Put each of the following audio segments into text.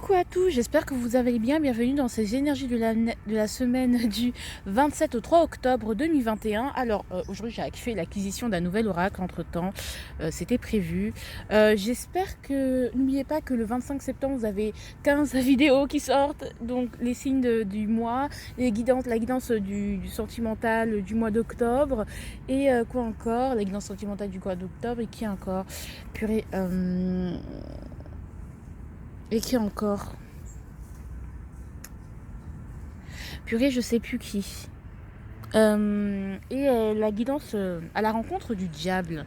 Coucou à tous, j'espère que vous allez bien. Bienvenue dans ces énergies de la semaine du 27 au 3 octobre 2021. Alors aujourd'hui j'ai fait l'acquisition d'un nouvel oracle entre temps, c'était prévu. J'espère que, n'oubliez pas que le 25 septembre vous avez 15 vidéos qui sortent, donc les signes du mois, la guidance du sentimental du mois d'octobre, et quoi encore, la guidance sentimentale du mois d'octobre, et qui encore, purée, et qui encore Purée, je sais plus qui. La guidance à la rencontre du diable.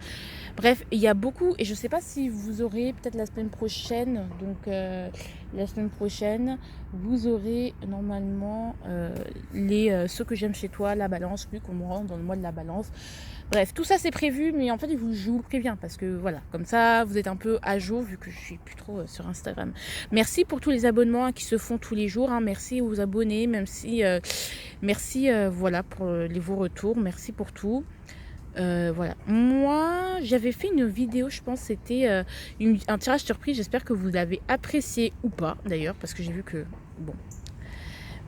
Bref, il y a beaucoup, et je sais pas si vous aurez peut-être la semaine prochaine, donc la semaine prochaine, vous aurez normalement ce que j'aime chez toi, la balance, vu qu'on me rend dans le mois de la balance. Bref, tout ça c'est prévu, mais en fait je vous préviens parce que voilà, comme ça vous êtes un peu à jour vu que je suis plus trop sur Instagram. Merci pour tous les abonnements qui se font tous les jours, hein. Merci aux abonnés, même si merci voilà pour vos retours, merci pour tout. Voilà, moi j'avais fait une vidéo, je pense c'était un tirage surprise, j'espère que vous l'avez apprécié ou pas d'ailleurs, parce que j'ai vu que bon,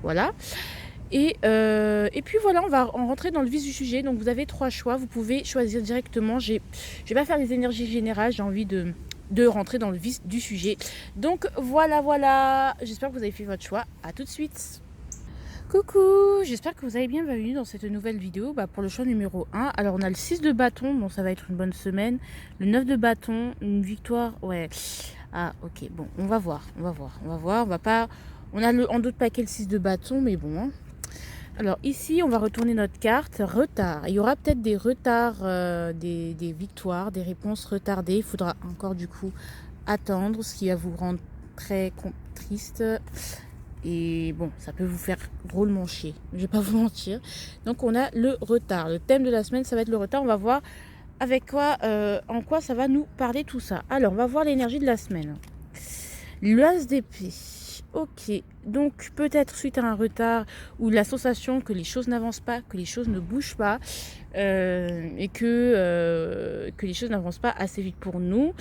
voilà. Et puis voilà, on va rentrer dans le vif du sujet. Donc vous avez 3 choix, vous pouvez choisir directement. Je vais pas faire les énergies générales, j'ai envie de rentrer dans le vif du sujet. Donc voilà, j'espère que vous avez fait votre choix. À tout de suite. Coucou, j'espère que vous allez bien. Bienvenue dans cette nouvelle vidéo pour le choix numéro 1. Alors on a le 6 de bâton, bon ça va être une bonne semaine. Le 9 de bâton, une victoire, ouais. Ah ok, bon on va voir. On va pas... On a en d'autres paquets le 6 de bâton, mais bon, hein. Alors ici, on va retourner notre carte retard. Il y aura peut-être des retards, des victoires, des réponses retardées. Il faudra encore du coup attendre, ce qui va vous rendre très triste. Et bon, ça peut vous faire drôlement chier. Je vais pas vous mentir. Donc on a le retard. Le thème de la semaine, ça va être le retard. On va voir avec quoi, en quoi ça va nous parler tout ça. Alors, on va voir l'énergie de la semaine. L'as d'épée. Ok, donc peut-être suite à un retard ou la sensation que les choses n'avancent pas, que les choses ne bougent pas, et que les choses n'avancent pas assez vite pour nous,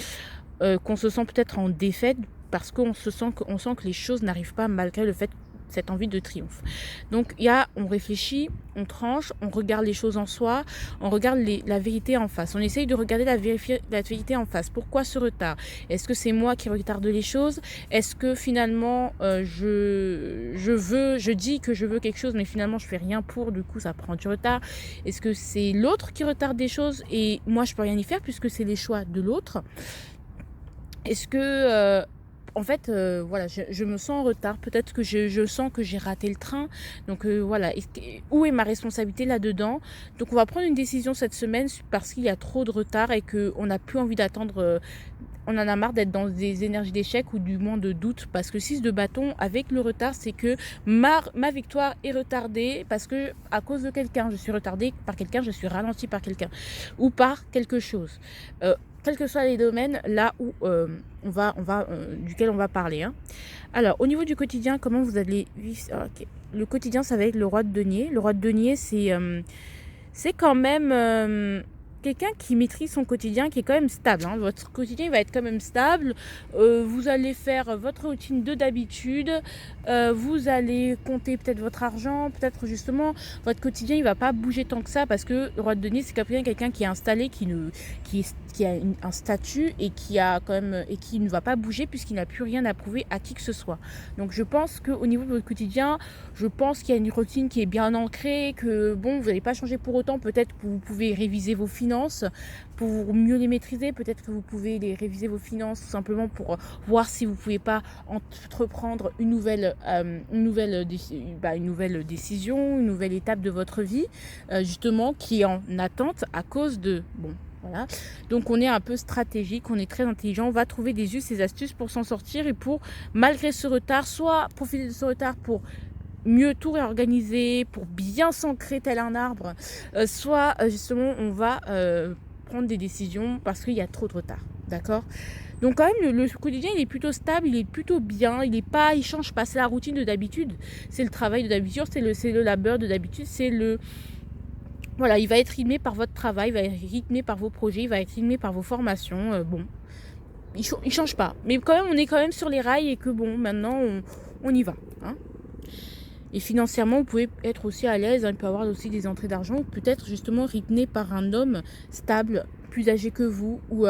qu'on se sent peut-être en défaite parce qu'on sent que les choses n'arrivent pas malgré le fait cette envie de triomphe. Donc on réfléchit, on tranche, on regarde les choses en soi, on regarde la vérité en face. On essaye de regarder la vérité en face. Pourquoi ce retard? Est-ce que c'est moi qui retarde les choses? Est-ce que finalement je dis que je veux quelque chose mais finalement je fais rien pour, du coup ça prend du retard? Est-ce que c'est l'autre qui retarde des choses et moi je peux rien y faire puisque c'est les choix de l'autre? Est-ce que en fait, voilà, je me sens en retard. Peut-être que je sens que j'ai raté le train. Donc voilà, où est ma responsabilité là-dedans? Donc on va prendre une décision cette semaine parce qu'il y a trop de retard et qu'on n'a plus envie d'attendre. On en a marre d'être dans des énergies d'échec ou du moins de doute. Parce que 6 de bâton, avec le retard, c'est que ma victoire est retardée parce que à cause de quelqu'un. Je suis retardée par quelqu'un, je suis ralentie par quelqu'un ou par quelque chose. Quels que soient les domaines là où duquel on va parler, hein. Alors au niveau du quotidien, comment vous allez vivre? Okay. Le quotidien, ça va être le roi de denier. Le roi de denier, c'est quand même quelqu'un qui maîtrise son quotidien, qui est quand même stable, hein. Votre quotidien va être quand même stable. Vous allez faire votre routine d'habitude. Vous allez compter peut-être votre argent. Peut-être justement, votre quotidien, il va pas bouger tant que ça parce que le roi de denier, c'est quelqu'un qui est installé, qui a un statut et qui ne va pas bouger puisqu'il n'a plus rien à prouver à qui que ce soit. Donc je pense qu'au niveau de votre quotidien, je pense qu'il y a une routine qui est bien ancrée, que bon, vous n'allez pas changer pour autant. Peut-être que vous pouvez réviser vos finances pour mieux les maîtriser. Peut-être que vous pouvez réviser vos finances tout simplement pour voir si vous ne pouvez pas entreprendre une nouvelle décision, une nouvelle étape de votre vie, justement, qui est en attente à cause de... Bon, voilà. Donc on est un peu stratégique, on est très intelligent, on va trouver des us et astuces pour s'en sortir et pour, malgré ce retard, soit profiter de ce retard pour mieux tout réorganiser, pour bien s'ancrer tel un arbre, soit justement on va prendre des décisions parce qu'il y a trop de retard, d'accord? Donc quand même le quotidien il est plutôt stable, il est plutôt bien, il change pas, c'est la routine de d'habitude, c'est le travail de d'habitude, c'est le labeur de d'habitude, voilà, il va être rythmé par votre travail, il va être rythmé par vos projets, il va être rythmé par vos formations. Bon, il change pas. Mais quand même, on est quand même sur les rails et que bon, maintenant, on y va. Hein. Et financièrement, vous pouvez être aussi à l'aise. Hein, il peut y avoir aussi des entrées d'argent, peut-être justement rythmé par un homme stable, plus âgé que vous, ou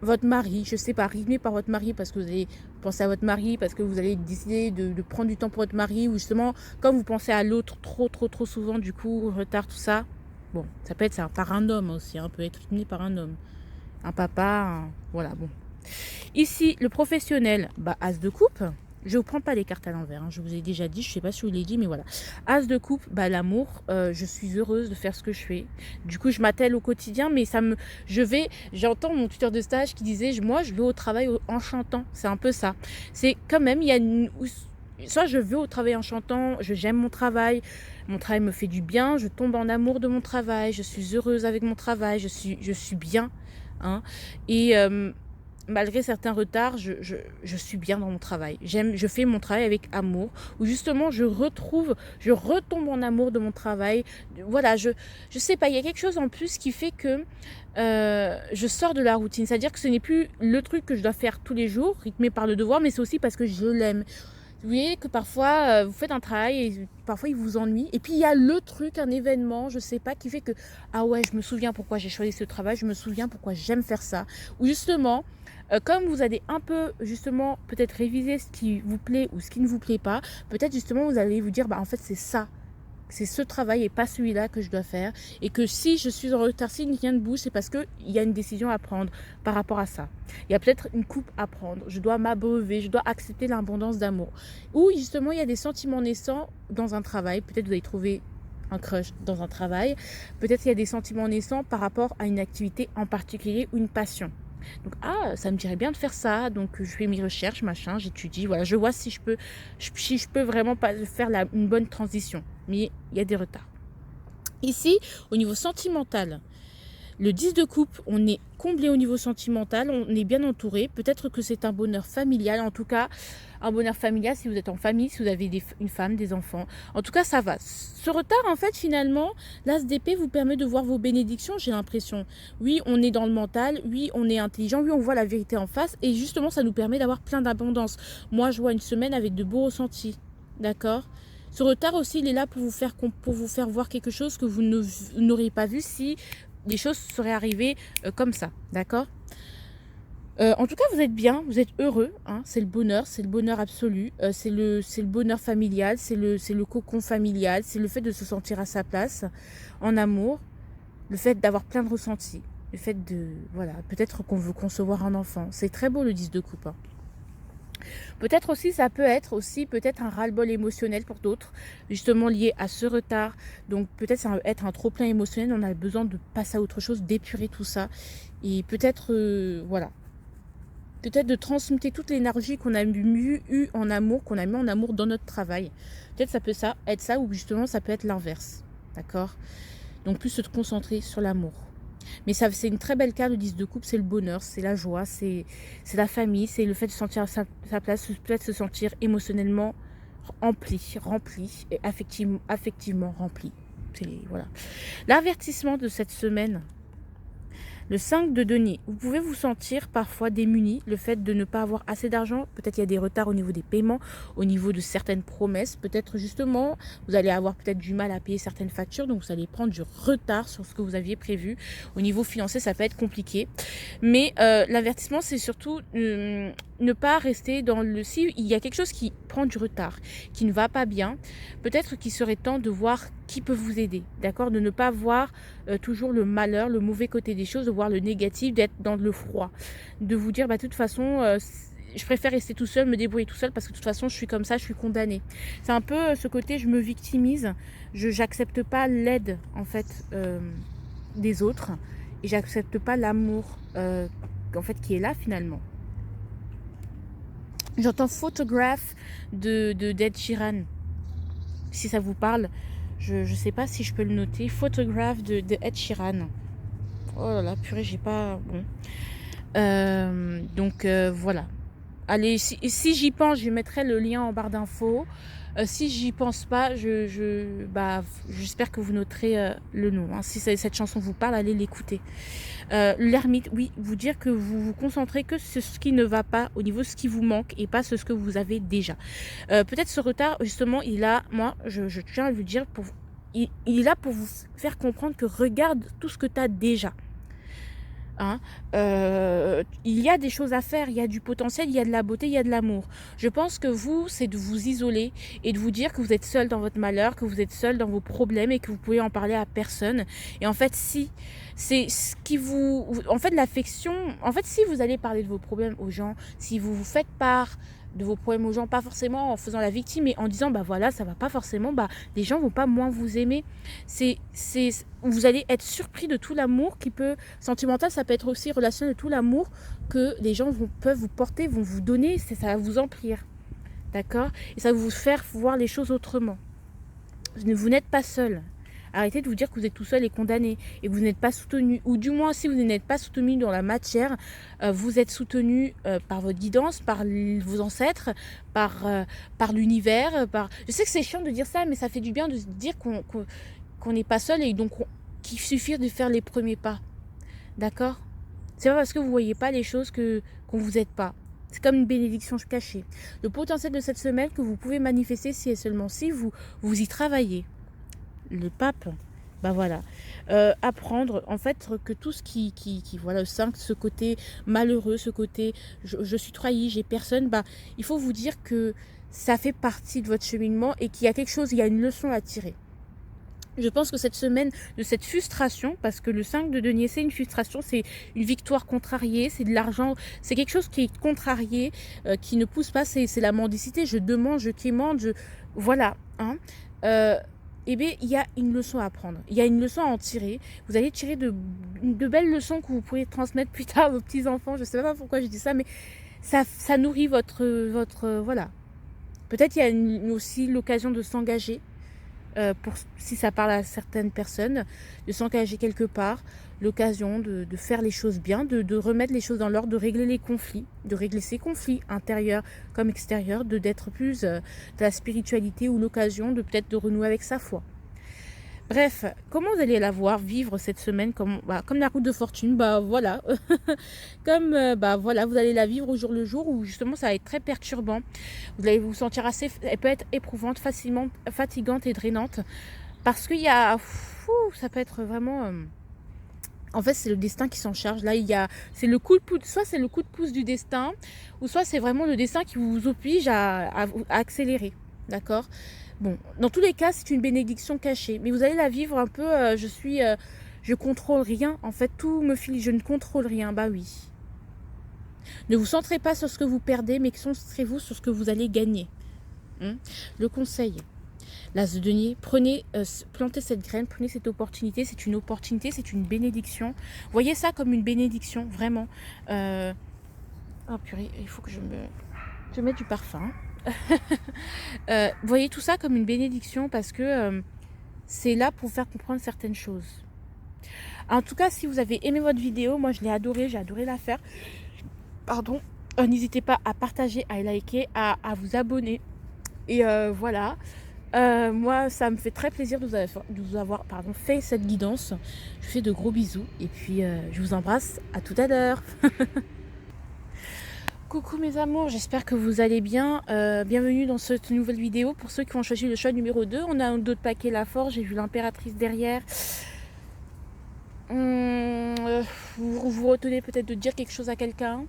votre mari, je sais pas, rythmé par votre mari parce que vous allez penser à votre mari, parce que vous allez décider de prendre du temps pour votre mari, ou justement, comme vous pensez à l'autre trop souvent, du coup, retard, tout ça. Bon, ça peut être ça, par un homme aussi, hein, peut être rythmé par un homme. Un papa, voilà, bon. Ici, le professionnel, As de coupe. Je ne vous prends pas les cartes à l'envers, hein, je vous ai déjà dit, je ne sais pas si je vous l'ai dit, mais voilà. As de coupe, l'amour, je suis heureuse de faire ce que je fais. Du coup, je m'attelle au quotidien, mais j'entends mon tuteur de stage qui disait, moi, je vais au travail en chantant. C'est un peu ça. C'est quand même, soit je vais au travail en chantant, j'aime mon travail me fait du bien, je tombe en amour de mon travail, je suis heureuse avec mon travail, je suis bien. Hein, et malgré certains retards, je suis bien dans mon travail. Je fais mon travail avec amour, où justement je retombe en amour de mon travail. Voilà, je sais pas, il y a quelque chose en plus qui fait que je sors de la routine. C'est-à-dire que ce n'est plus le truc que je dois faire tous les jours, rythmé par le devoir, mais c'est aussi parce que je l'aime. Vous voyez que parfois, vous faites un travail et parfois il vous ennuie. Et puis il y a le truc, un événement, je sais pas, qui fait que, ah ouais, je me souviens pourquoi j'ai choisi ce travail, je me souviens pourquoi j'aime faire ça. Ou justement, comme vous allez un peu, justement, peut-être réviser ce qui vous plaît ou ce qui ne vous plaît pas, peut-être justement vous allez vous dire, en fait c'est ça. C'est ce travail et pas celui-là que je dois faire. Et que si je suis en retard, si rien ne bouge, c'est parce qu'il y a une décision à prendre par rapport à ça. Il y a peut-être une coupe à prendre. Je dois m'abreuver, je dois accepter l'abondance d'amour. Ou justement, il y a des sentiments naissants dans un travail. Peut-être vous allez trouver un crush dans un travail. Peut-être il y a des sentiments naissants par rapport à une activité en particulier ou une passion. Donc, ça me dirait bien de faire ça. Donc, je fais mes recherches, machin, j'étudie. Voilà, je vois si je peux vraiment pas faire une bonne transition. Mais il y a des retards. Ici, au niveau sentimental, le 10 de coupe, on est comblé au niveau sentimental, on est bien entouré. Peut-être que c'est un bonheur familial, en tout cas, un bonheur familial si vous êtes en famille, si vous avez une femme, des enfants. En tout cas, ça va. Ce retard, en fait, finalement, l'as d'épée vous permet de voir vos bénédictions, j'ai l'impression. Oui, on est dans le mental, oui, on est intelligent, oui, on voit la vérité en face. Et justement, ça nous permet d'avoir plein d'abondance. Moi, je vois une semaine avec de beaux ressentis. D'accord ? Ce retard aussi, il est là pour vous faire voir quelque chose que vous n'auriez pas vu si les choses seraient arrivées comme ça, d'accord ? En tout cas, vous êtes bien, vous êtes heureux, hein, c'est le bonheur absolu, c'est le bonheur familial, c'est le cocon familial, c'est le fait de se sentir à sa place, en amour, le fait d'avoir plein de ressentis, le fait de, voilà, peut-être qu'on veut concevoir un enfant. C'est très beau le 10 de coupe, hein. Peut-être aussi, ça peut être aussi peut-être un ras-le-bol émotionnel pour d'autres, justement lié à ce retard. Donc peut-être ça va être un trop-plein émotionnel, on a besoin de passer à autre chose, d'épurer tout ça. Et peut-être, voilà, peut-être de transmuter toute l'énergie qu'on a eu en amour, qu'on a mis en amour dans notre travail. Peut-être ça peut être ça, ou justement ça peut être l'inverse, d'accord ? Donc plus se concentrer sur l'amour. Mais ça, c'est une très belle carte, le 10 de coupe, c'est le bonheur, c'est la joie, c'est la famille, c'est le fait de se sentir à sa place, peut-être se sentir émotionnellement rempli et affectivement rempli. Voilà. L'avertissement de cette semaine, le 5 de denier, vous pouvez vous sentir parfois démuni, le fait de ne pas avoir assez d'argent, peut-être il y a des retards au niveau des paiements, au niveau de certaines promesses, peut-être justement vous allez avoir peut-être du mal à payer certaines factures, donc vous allez prendre du retard sur ce que vous aviez prévu. Au niveau financier, ça peut être compliqué, mais l'avertissement c'est surtout ne pas rester dans le... Si il y a quelque chose qui prend du retard, qui ne va pas bien, peut-être qu'il serait temps de voir qui peut vous aider, d'accord ? De ne pas voir toujours le malheur, le mauvais côté des choses, de voir le négatif, d'être dans le froid. De vous dire, de toute façon, je préfère rester tout seul, me débrouiller tout seul, parce que de toute façon, je suis comme ça, je suis condamnée. C'est un peu ce côté, je me victimise, j'accepte pas l'aide, en fait, des autres, et j'accepte pas l'amour, en fait, qui est là, finalement. J'entends photographe d'Ed Sheeran. Si ça vous parle, je ne sais pas si je peux le noter. Photographe de Ed Sheeran. Oh là là, purée, j'ai pas... Bon. Donc, voilà. Allez, si j'y pense, je mettrai le lien en barre d'infos. Si j'y pense pas, j'espère que vous noterez le nom. Hein. Si cette chanson vous parle, allez l'écouter. L'ermite, oui, vous dire que vous vous concentrez que sur ce qui ne va pas au niveau de ce qui vous manque et pas sur ce que vous avez déjà. Peut-être ce retard, justement, je tiens à lui dire, il est là pour vous faire comprendre que regarde tout ce que tu as déjà. Hein, il y a des choses à faire, il y a du potentiel, il y a de la beauté, il y a de l'amour. Je pense que vous, c'est de vous isoler et de vous dire que vous êtes seul dans votre malheur, que vous êtes seul dans vos problèmes et que vous pouvez en parler à personne. Et en fait, si c'est ce qui en fait, l'affection, en fait, si vous allez parler de vos problèmes aux gens, si vous vous faites part de vos problèmes aux gens, pas forcément en faisant la victime, mais en disant, bah voilà, ça va pas forcément, bah les gens vont pas moins vous aimer. Vous allez être surpris de tout l'amour qui peut, sentimental, ça peut être aussi relationnel, de tout l'amour que les gens peuvent vous porter, vont vous donner, ça va vous emplir. D'accord? Et ça va vous faire voir les choses autrement. Vous n'êtes pas seul. Arrêtez de vous dire que vous êtes tout seul et condamné et que vous n'êtes pas soutenu. Ou du moins, si vous n'êtes pas soutenu dans la matière, vous êtes soutenu par votre guidance, par vos ancêtres, par l'univers. Je sais que c'est chiant de dire ça, mais ça fait du bien de se dire qu'on n'est pas seul et donc qu'il suffit de faire les premiers pas. D'accord? C'est pas parce que vous ne voyez pas les choses qu'on ne vous aide pas. C'est comme une bénédiction cachée. Le potentiel de cette semaine que vous pouvez manifester si et seulement si vous y travaillez. Le pape, bah voilà, apprendre en fait que tout ce qui voilà, ce côté malheureux, ce côté je suis trahi, j'ai personne, bah il faut vous dire que ça fait partie de votre cheminement et qu'il y a quelque chose, il y a une leçon à tirer. Je pense que cette semaine, de cette frustration, parce que le 5 de denier, c'est une frustration, c'est une victoire contrariée, c'est de l'argent, c'est quelque chose qui est contrarié, qui ne pousse pas, c'est la mendicité, je demande, je quémande, voilà. Hein. Eh bien, il y a une leçon à apprendre, il y a une leçon à en tirer. Vous allez tirer de belles leçons que vous pourrez transmettre plus tard à vos petits-enfants. Je ne sais pas pourquoi je dis ça, mais ça nourrit votre voilà. Peut-être il y a aussi l'occasion de s'engager. Si ça parle à certaines personnes, de s'engager quelque part, l'occasion de faire les choses bien, de remettre les choses dans l'ordre, de régler les conflits, de régler ses conflits intérieurs comme extérieurs, d'être plus de la spiritualité ou l'occasion de peut-être de renouer avec sa foi. Bref, comment vous allez la voir vivre cette semaine comme la route de fortune, bah voilà, comme voilà, vous allez la vivre au jour le jour où justement ça va être très perturbant. Vous allez vous sentir elle peut être éprouvante, facilement fatigante et drainante parce qu'il y a, ça peut être vraiment. En fait, c'est le destin qui s'en charge. Là, c'est le coup de pouce, soit c'est le coup de pouce du destin, ou soit c'est vraiment le destin qui vous oblige à accélérer, d'accord? Bon, dans tous les cas, c'est une bénédiction cachée. Mais vous allez la vivre un peu, je contrôle rien. En fait, tout me file, je ne contrôle rien. Bah oui. Ne vous centrez pas sur ce que vous perdez, mais concentrez-vous sur ce que vous allez gagner. Le conseil. L'as de denier, plantez cette graine, prenez cette opportunité. C'est une opportunité, c'est une bénédiction. Voyez ça comme une bénédiction, vraiment. Oh purée, il faut que je mette du parfum. Voyez tout ça comme une bénédiction parce que c'est là pour faire comprendre certaines choses. En tout cas, si vous avez aimé votre vidéo, moi je l'ai adoré, j'ai adoré la faire. Pardon. N'hésitez pas à partager, à liker, à vous abonner. Et voilà. Moi, ça me fait très plaisir de vous avoir fait cette guidance. Je vous fais de gros bisous et puis je vous embrasse. À tout à l'heure. Coucou mes amours, j'espère que vous allez bien. Bienvenue dans cette nouvelle vidéo. Pour ceux qui ont choisi le choix numéro 2, on a un autre paquet La Forge. J'ai vu l'impératrice derrière. Vous retenez peut-être de dire quelque chose à quelqu'un.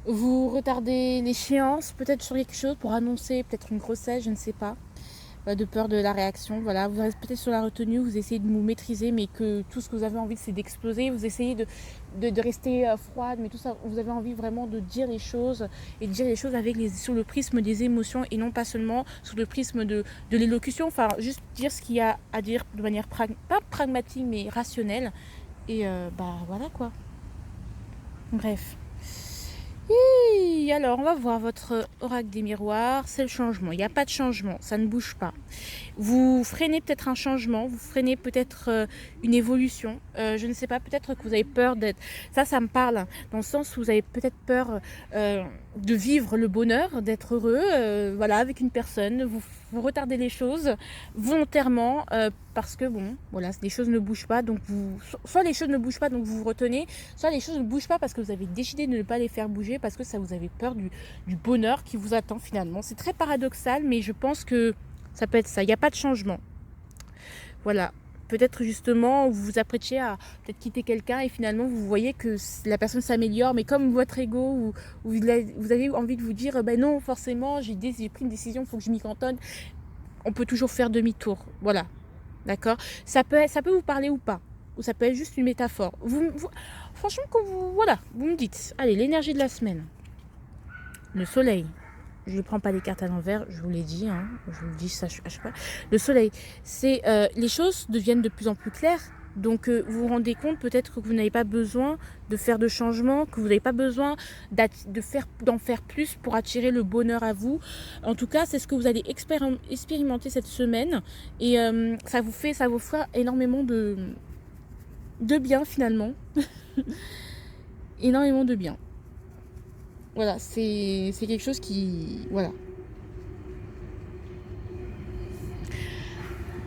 Vous retardez l'échéance peut-être sur quelque chose pour annoncer peut-être une grossesse, je ne sais pas. De peur de la réaction, voilà, vous restez peut-être sur la retenue, vous essayez de vous maîtriser, mais que tout ce que vous avez envie c'est d'exploser, vous essayez de rester froide, mais tout ça, vous avez envie vraiment de dire les choses, et de dire les choses sur le prisme des émotions, et non pas seulement sur le prisme de l'élocution, enfin, juste dire ce qu'il y a à dire de manière, pas pragmatique, mais rationnelle, et voilà quoi. Bref. Alors, on va voir votre oracle des miroirs. C'est le changement. Il n'y a pas de changement. Ça ne bouge pas. Vous freinez peut-être un changement. Vous freinez peut-être une évolution. Je ne sais pas. Peut-être que vous avez peur d'être... Ça me parle. Dans le sens où vous avez peut-être peur de vivre le bonheur, d'être heureux, voilà, avec une personne. Vous retardez les choses volontairement parce que bon, voilà, les choses ne bougent pas. Donc soit les choses ne bougent pas, donc vous vous retenez, soit les choses ne bougent pas parce que vous avez décidé de ne pas les faire bouger parce que ça vous avez peur du bonheur qui vous attend finalement. C'est très paradoxal, mais je pense que ça peut être ça. Il n'y a pas de changement. Voilà. Peut-être justement vous vous apprêtiez à peut-être quitter quelqu'un et finalement vous voyez que la personne s'améliore, mais comme votre ego ou vous avez envie de vous dire ben non forcément j'ai pris une décision, il faut que je m'y cantonne, on peut toujours faire demi-tour. Voilà, d'accord, ça peut vous parler ou pas, ou ça peut être juste une métaphore. Franchement quand vous me dites, allez, l'énergie de la semaine, le soleil. Je ne prends pas les cartes à l'envers, je vous l'ai dit, hein, je vous le dis ça à chaque fois. Le soleil, c'est les choses deviennent de plus en plus claires. Donc vous vous rendez compte peut-être que vous n'avez pas besoin de faire de changements, que vous n'avez pas besoin d'en faire plus pour attirer le bonheur à vous. En tout cas, c'est ce que vous allez expérimenter cette semaine. Et ça vous fera énormément de bien finalement. Énormément de bien. Voilà, c'est quelque chose qui... Voilà.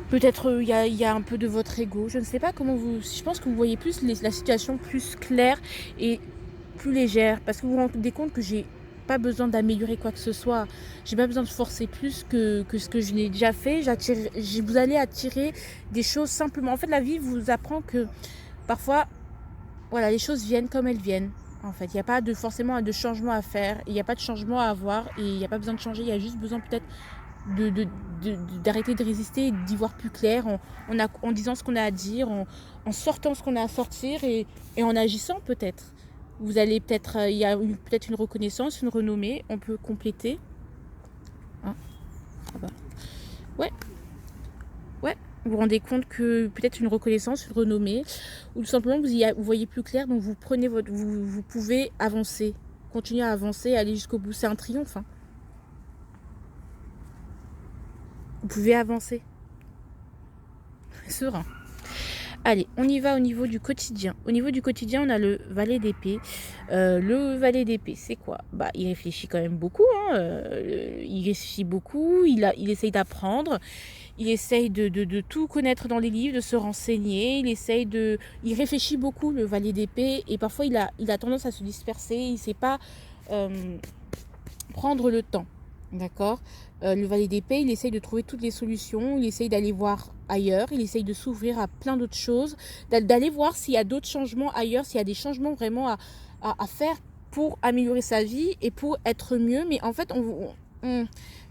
Peut-être il y a un peu de votre ego. Je ne sais pas comment vous... Je pense que vous voyez plus la situation plus claire et plus légère. Parce que vous vous rendez compte que j'ai pas besoin d'améliorer quoi que ce soit. J'ai pas besoin de forcer plus que ce que je n'ai déjà fait. Vous allez attirer des choses simplement. En fait, la vie vous apprend que parfois, voilà, les choses viennent comme elles viennent. En fait, il n'y a pas forcément de changement à faire, il n'y a pas de changement à avoir et il n'y a pas besoin de changer, il y a juste besoin peut-être d'arrêter de résister et d'y voir plus clair en disant ce qu'on a à dire, en sortant ce qu'on a à sortir et en agissant peut-être. Vous allez peut-être, il y a peut-être une reconnaissance, une renommée, on peut compléter. Hein, ah bah. Ouais. Vous vous rendez compte que peut-être une reconnaissance, une renommée, ou tout simplement vous voyez plus clair, donc vous prenez vous pouvez avancer, continuer à avancer, aller jusqu'au bout. C'est un triomphe. Hein. Vous pouvez avancer. Serein. Allez, on y va au niveau du quotidien. Au niveau du quotidien, on a le valet d'épée. Le valet d'épée, c'est quoi? Bah, il réfléchit quand même beaucoup. Hein. Il réfléchit beaucoup. Il essaye d'apprendre. Il essaye de tout connaître dans les livres, de se renseigner. Il réfléchit beaucoup, le valet d'épée. Et parfois, il a tendance à se disperser. Il ne sait pas prendre le temps. D'accord. Le valet d'épée, il essaye de trouver toutes les solutions, il essaye d'aller voir ailleurs, il essaye de s'ouvrir à plein d'autres choses, d'aller voir s'il y a d'autres changements ailleurs, s'il y a des changements vraiment à faire pour améliorer sa vie et pour être mieux. Mais en fait,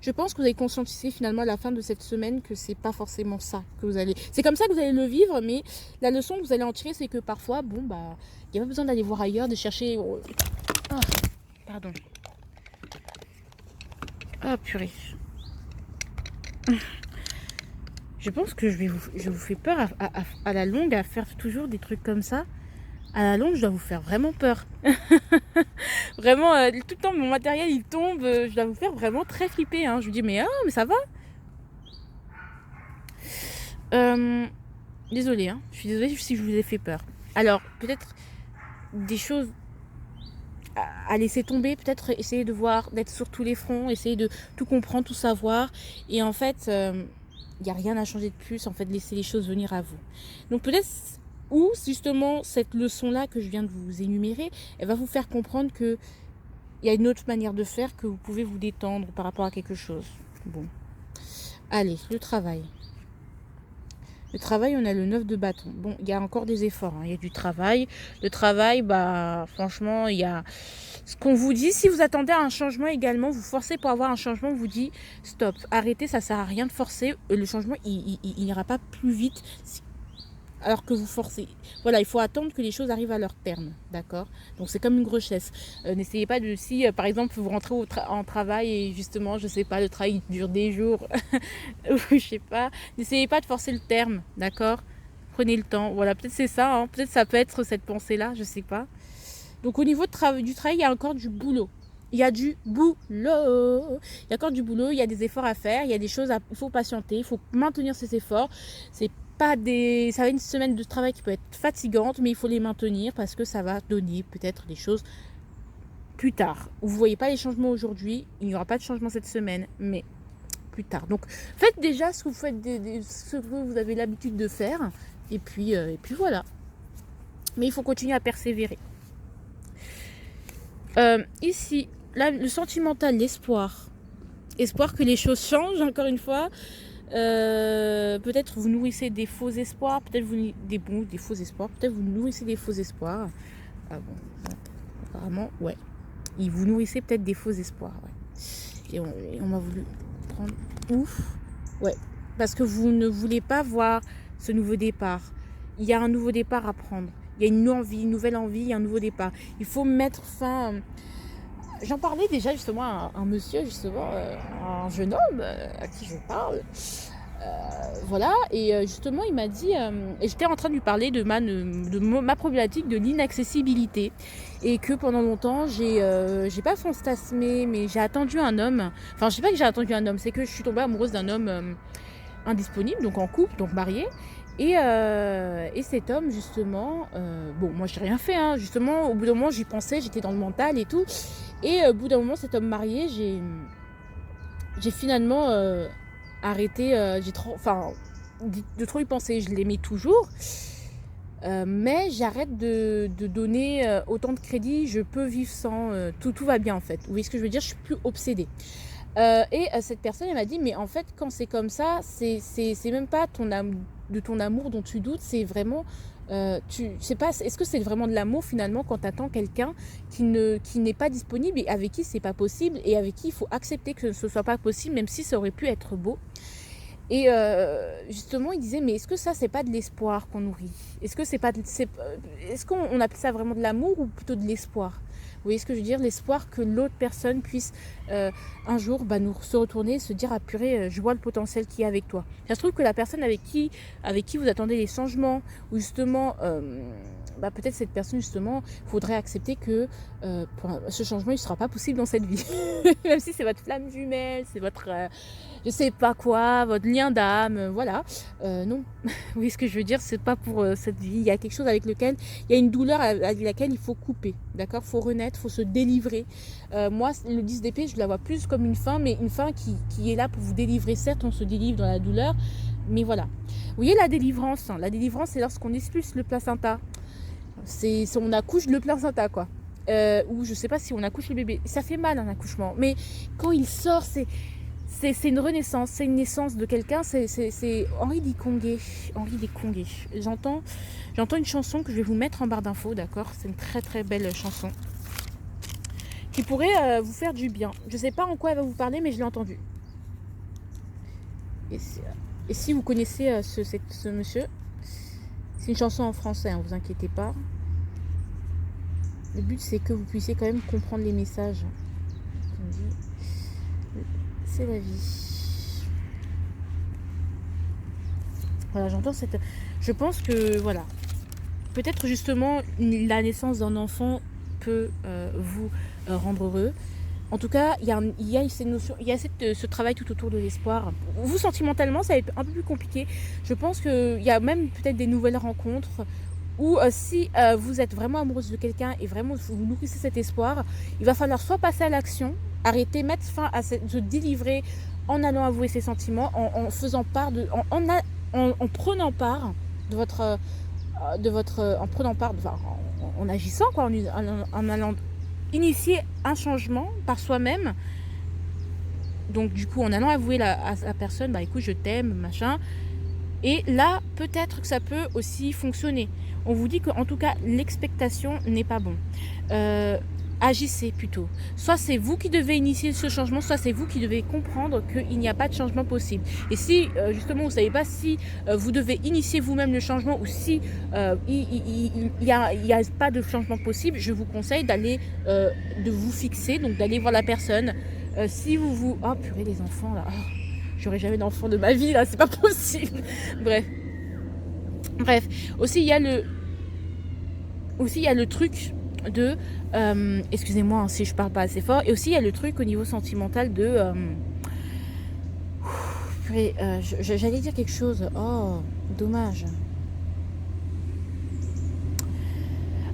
je pense que vous allez conscientiser finalement à la fin de cette semaine que c'est pas forcément ça que vous allez... C'est comme ça que vous allez le vivre, mais la leçon que vous allez en tirer, c'est que parfois, bon, bah, il n'y a pas besoin d'aller voir ailleurs, de chercher... Ah, pardon. Ah, purée. Je pense que je vous fais peur à la longue à faire toujours des trucs comme ça. À la longue, je dois vous faire vraiment peur. Vraiment, tout le temps, mon matériel, il tombe. Je dois vous faire vraiment très flipper. Hein. Je vous dis, mais ça va. Désolée, hein. Je suis désolée si je vous ai fait peur. Alors, peut-être des choses à laisser tomber, peut-être essayer de voir, d'être sur tous les fronts, essayer de tout comprendre, tout savoir. Et en fait, il n'y a rien à changer de plus, en fait, laisser les choses venir à vous. Donc peut-être, ou justement, cette leçon-là que je viens de vous énumérer, elle va vous faire comprendre qu'il y a une autre manière de faire, que vous pouvez vous détendre par rapport à quelque chose. Bon. Allez, le travail. Le travail, on a le 9 de bâton. Bon, il y a encore des efforts, hein. Il y a du travail. Le travail, bah, franchement, il y a ce qu'on vous dit. Si vous attendez à un changement également, vous forcez pour avoir un changement, on vous dit stop, arrêtez, ça sert à rien de forcer. Le changement, il n'ira pas plus vite alors que vous forcez. Voilà, il faut attendre que les choses arrivent à leur terme, d'accord? Donc c'est comme une grossesse. N'essayez pas de, si par exemple vous rentrez en travail et justement, je sais pas, le travail dure des jours, ou je sais pas, n'essayez pas de forcer le terme, d'accord? Prenez le temps, voilà, peut-être c'est ça, hein. Peut-être ça peut être cette pensée-là, je sais pas. Donc au niveau du travail, il y a encore du boulot. Il y a du boulot. Il y a encore du boulot, il y a des efforts à faire, il y a des choses il faut patienter, il faut maintenir ses efforts. C'est pas ça va être une semaine de travail qui peut être fatigante, mais il faut les maintenir parce que ça va donner peut-être des choses plus tard. Vous ne voyez pas les changements aujourd'hui, il n'y aura pas de changement cette semaine, mais plus tard. Donc faites déjà ce que vous, ce que vous avez l'habitude de faire, et puis voilà. Mais il faut continuer à persévérer. Ici, là, le sentimental, l'espoir. Espoir que les choses changent, encore une fois. Peut-être vous nourrissez des faux espoirs, peut-être vous des faux espoirs, peut-être vous nourrissez des faux espoirs. Ah bon, apparemment, ouais. Vous nourrissez peut-être des faux espoirs, ouais. Et on m'a voulu prendre ouf, ouais, parce que vous ne voulez pas voir ce nouveau départ. Il y a un nouveau départ à prendre. Il y a une nouvelle envie, il y a un nouveau départ. Il faut mettre fin. J'en parlais déjà justement à un monsieur, justement, un jeune homme à qui je parle. Voilà, et justement il m'a dit, et j'étais en train de lui parler de ma problématique de l'inaccessibilité, et que pendant longtemps j'ai pas fantasmé, mais j'ai attendu un homme, enfin je sais pas que j'ai attendu un homme, c'est que je suis tombée amoureuse d'un homme indisponible, donc en couple, donc marié, et cet homme justement, bon moi j'ai rien fait, hein, justement au bout d'un moment j'y pensais, j'étais dans le mental et tout, et au bout d'un moment cet homme marié, j'ai finalement arrêté, de trop y penser. Je l'aimais toujours, mais j'arrête de donner autant de crédit. Je peux vivre sans, tout va bien en fait. Vous voyez ce que je veux dire? Je suis plus obsédée. Cette personne elle m'a dit, mais en fait quand c'est comme ça, c'est même pas de ton amour dont tu doutes, c'est vraiment tu sais pas, est-ce que c'est vraiment de l'amour finalement quand tu attends quelqu'un qui n'est pas disponible et avec qui c'est pas possible, et avec qui il faut accepter que ce soit pas possible, même si ça aurait pu être beau. Et justement il disait, mais est-ce que ça c'est pas de l'espoir qu'on nourrit? Est-ce qu'on appelle ça vraiment de l'amour ou plutôt de l'espoir? Vous voyez ce que je veux dire? L'espoir que l'autre personne puisse un jour nous se retourner et se dire, ah purée, je vois le potentiel qu'il y a avec toi. Ça se trouve que la personne avec qui vous attendez les changements, ou justement peut-être cette personne justement, il faudrait accepter que ce changement il ne sera pas possible dans cette vie. Même si c'est votre flamme jumelle, c'est votre je sais pas quoi, votre lien d'âme, voilà. Non, vous voyez ce que je veux dire? C'est pas pour cette vie. Il y a quelque chose avec lequel, il y a une douleur avec laquelle il faut couper, d'accord? Il faut renaître, il faut se délivrer. Moi, le 10 d'épée, je la vois plus comme une fin, mais une fin qui est là pour vous délivrer. Certes, on se délivre dans la douleur, mais voilà. Vous voyez la délivrance? La délivrance, c'est lorsqu'on expulse le placenta. On accouche le placenta, quoi. Ou je sais pas si on accouche le bébé. Ça fait mal un accouchement, mais quand il sort, c'est une renaissance, c'est une naissance de quelqu'un. C'est Henri Desconguet. J'entends une chanson que je vais vous mettre en barre d'infos, d'accord? C'est une très très belle chanson qui pourrait vous faire du bien. Je sais pas en quoi elle va vous parler, mais je l'ai entendue. Et si vous connaissez ce monsieur, c'est une chanson en français, hein, vous inquiétez pas. Le but c'est que vous puissiez quand même comprendre les messages. C'est la vie. Voilà, j'entends cette... Je pense que, voilà, peut-être justement la naissance d'un enfant peut vous rendre heureux. En tout cas, il y a cette notion, il y a ce travail tout autour de l'espoir. Vous, sentimentalement, ça va être un peu plus compliqué. Je pense qu'il y a même peut-être des nouvelles rencontres, ou si vous êtes vraiment amoureuse de quelqu'un et vraiment vous nourrissez cet espoir, il va falloir soit passer à l'action, arrêter, mettre fin à se délivrer en allant avouer ses sentiments, en faisant part en prenant part de votre en prenant part, en agissant, quoi, en allant initier un changement par soi-même. Donc du coup en allant avouer à la personne, écoute, je t'aime, machin. Et là, peut-être que ça peut aussi fonctionner. On vous dit qu'en tout cas, l'expectation n'est pas bon. Agissez plutôt. Soit c'est vous qui devez initier ce changement, soit c'est vous qui devez comprendre qu'il n'y a pas de changement possible. Et si, justement, vous ne savez pas si vous devez initier vous-même le changement, ou si il n'y a pas de changement possible, je vous conseille de vous fixer, donc d'aller voir la personne. Si vous... Oh purée, les enfants, là... Oh. J'aurai jamais d'enfant de ma vie, là, c'est pas possible. Bref. Aussi, il y a le truc de... excusez-moi si je parle pas assez fort. Et aussi, il y a le truc au niveau sentimental de... j'allais dire quelque chose. Oh, dommage.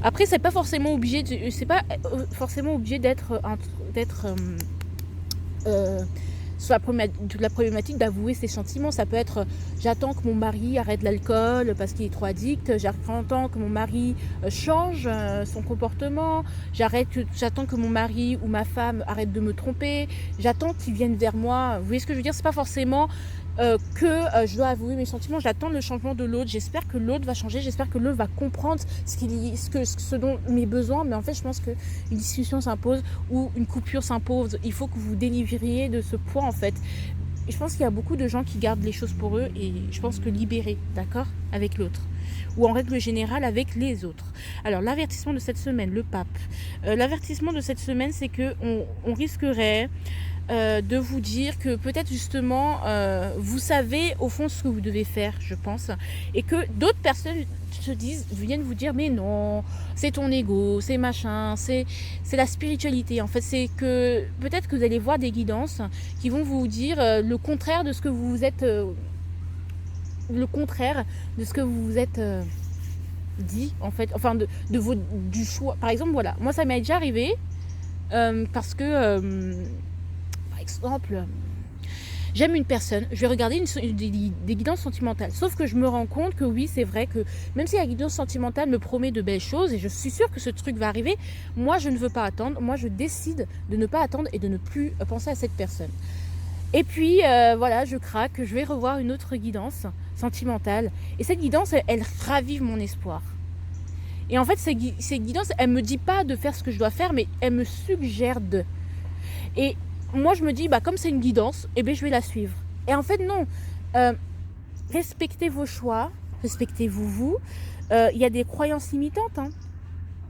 Après, c'est pas forcément obligé d'être sur la problématique d'avouer ses sentiments. Ça peut être j'attends que mon mari arrête l'alcool parce qu'il est trop addict, j'attends que mon mari change son comportement, j'attends que mon mari ou ma femme arrête de me tromper, j'attends qu'ils viennent vers moi. Vous voyez ce que je veux dire? C'est pas forcément je dois avouer mes sentiments, j'attends le changement de l'autre, j'espère que l'autre va changer, j'espère que l'autre va comprendre ce dont mes besoins, mais en fait je pense qu'une discussion s'impose ou une coupure s'impose, il faut que vous délivriez de ce poids en fait. Et je pense qu'il y a beaucoup de gens qui gardent les choses pour eux et je pense que libérer, d'accord, avec l'autre ou en règle générale avec les autres. Alors l'avertissement de cette semaine, le pape, l'avertissement de cette semaine c'est que on risquerait de vous dire que peut-être justement vous savez au fond ce que vous devez faire, je pense, et que d'autres personnes viennent vous dire mais non, c'est ton ego, c'est machin, c'est la spiritualité. En fait, c'est que peut-être que vous allez voir des guidances qui vont vous dire le contraire de ce que vous êtes, le contraire de ce que vous vous êtes dit en fait, enfin du choix. Par exemple, voilà, moi ça m'est déjà arrivé parce que par exemple, j'aime une personne, je vais regarder des guidances sentimentales. Sauf que je me rends compte que oui, c'est vrai que même si la guidance sentimentale me promet de belles choses, et je suis sûre que ce truc va arriver, moi je ne veux pas attendre, moi je décide de ne pas attendre et de ne plus penser à cette personne. Et puis voilà, je craque, je vais revoir une autre guidance sentimentale. Et cette guidance, elle ravive mon espoir. Et en fait, cette guidance, elle ne me dit pas de faire ce que je dois faire, mais elle me suggère de. Et moi je me dis comme c'est une guidance, je vais la suivre. Et en fait non, respectez vos choix, respectez-vous vous. Il y a des croyances limitantes,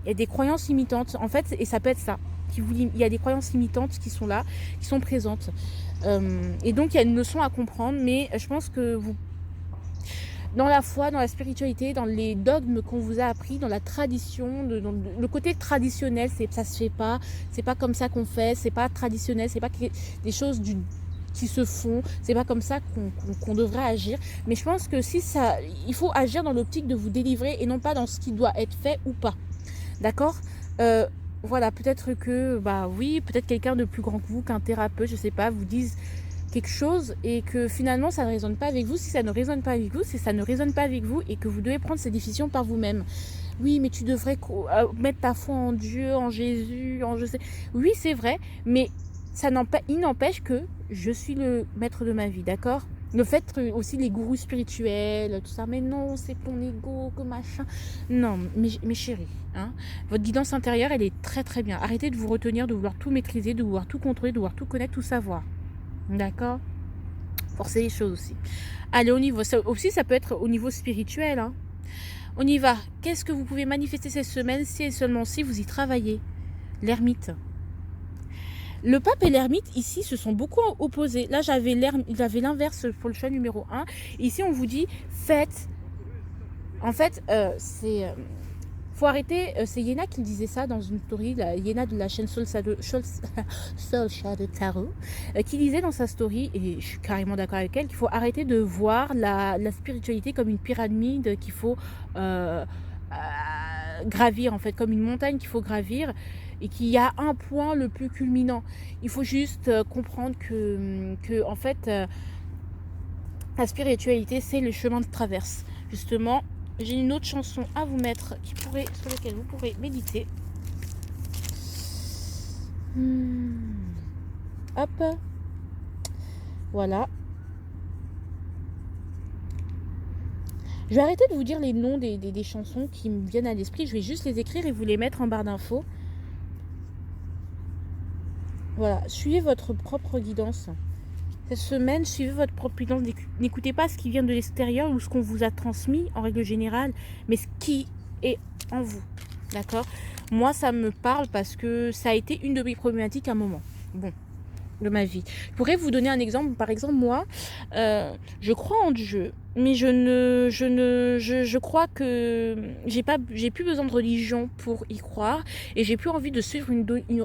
il y a des croyances limitantes en fait, et ça peut être ça il y a des croyances limitantes qui sont là, qui sont présentes, et donc il y a une leçon à comprendre. Mais je pense que vous, dans la foi, dans la spiritualité, dans les dogmes qu'on vous a appris, dans la tradition, dans le côté traditionnel, ça se fait pas, c'est pas comme ça qu'on fait, c'est pas traditionnel, c'est pas des choses qui se font, c'est pas comme ça qu'on devrait agir. Mais je pense que il faut agir dans l'optique de vous délivrer et non pas dans ce qui doit être fait ou pas. D'accord ? Voilà, peut-être que, oui, peut-être quelqu'un de plus grand que vous, qu'un thérapeute, je sais pas, vous dise quelque chose et que finalement ça ne résonne pas avec vous. Si ça ne résonne pas avec vous, c'est ça ne résonne pas avec vous et que vous devez prendre ces décisions par vous-même. Oui, mais tu devrais mettre ta foi en Dieu, en Jésus, en je sais. Oui, c'est vrai, mais il n'empêche que je suis le maître de ma vie, d'accord ? Le fait aussi les gourous spirituels, tout ça, mais non, c'est ton ego, que machin. Non, mes chéris, votre guidance intérieure, elle est très très bien. Arrêtez de vous retenir, de vouloir tout maîtriser, de vouloir tout contrôler, de vouloir tout connaître, tout savoir. D'accord ? Forcer les choses aussi. Allez, au niveau, ça aussi, ça peut être au niveau spirituel. On y va. Qu'est-ce que vous pouvez manifester cette semaine si et seulement si vous y travaillez ? L'ermite. Le pape et l'ermite, ici, se sont beaucoup opposés. Là, j'avais l'inverse pour le choix numéro 1. Ici, on vous dit, faites. En fait, faut arrêter. C'est Yéna qui disait ça dans une story. Yéna de la chaîne Soul Shadow Tarot, qui disait dans sa story, et je suis carrément d'accord avec elle, qu'il faut arrêter de voir la spiritualité comme une pyramide qu'il faut gravir, en fait, comme une montagne qu'il faut gravir, et qu'il y a un point le plus culminant. Il faut juste comprendre que en fait, la spiritualité, c'est le chemin de traverse. Justement, j'ai une autre chanson à vous mettre sur laquelle vous pourrez méditer. Hop. Voilà. Je vais arrêter de vous dire les noms des chansons qui me viennent à l'esprit. Je vais juste les écrire et vous les mettre en barre d'infos. Voilà, suivez votre propre guidance. Cette semaine, suivez votre propre guidance. N'écoutez pas ce qui vient de l'extérieur ou ce qu'on vous a transmis en règle générale, mais ce qui est en vous. D'accord ? Moi, ça me parle parce que ça a été une de mes problématiques à un moment. Bon, de ma vie. Je pourrais vous donner un exemple. Par exemple, moi, je crois en Dieu. mais je crois que j'ai plus besoin de religion pour y croire, et j'ai plus envie de suivre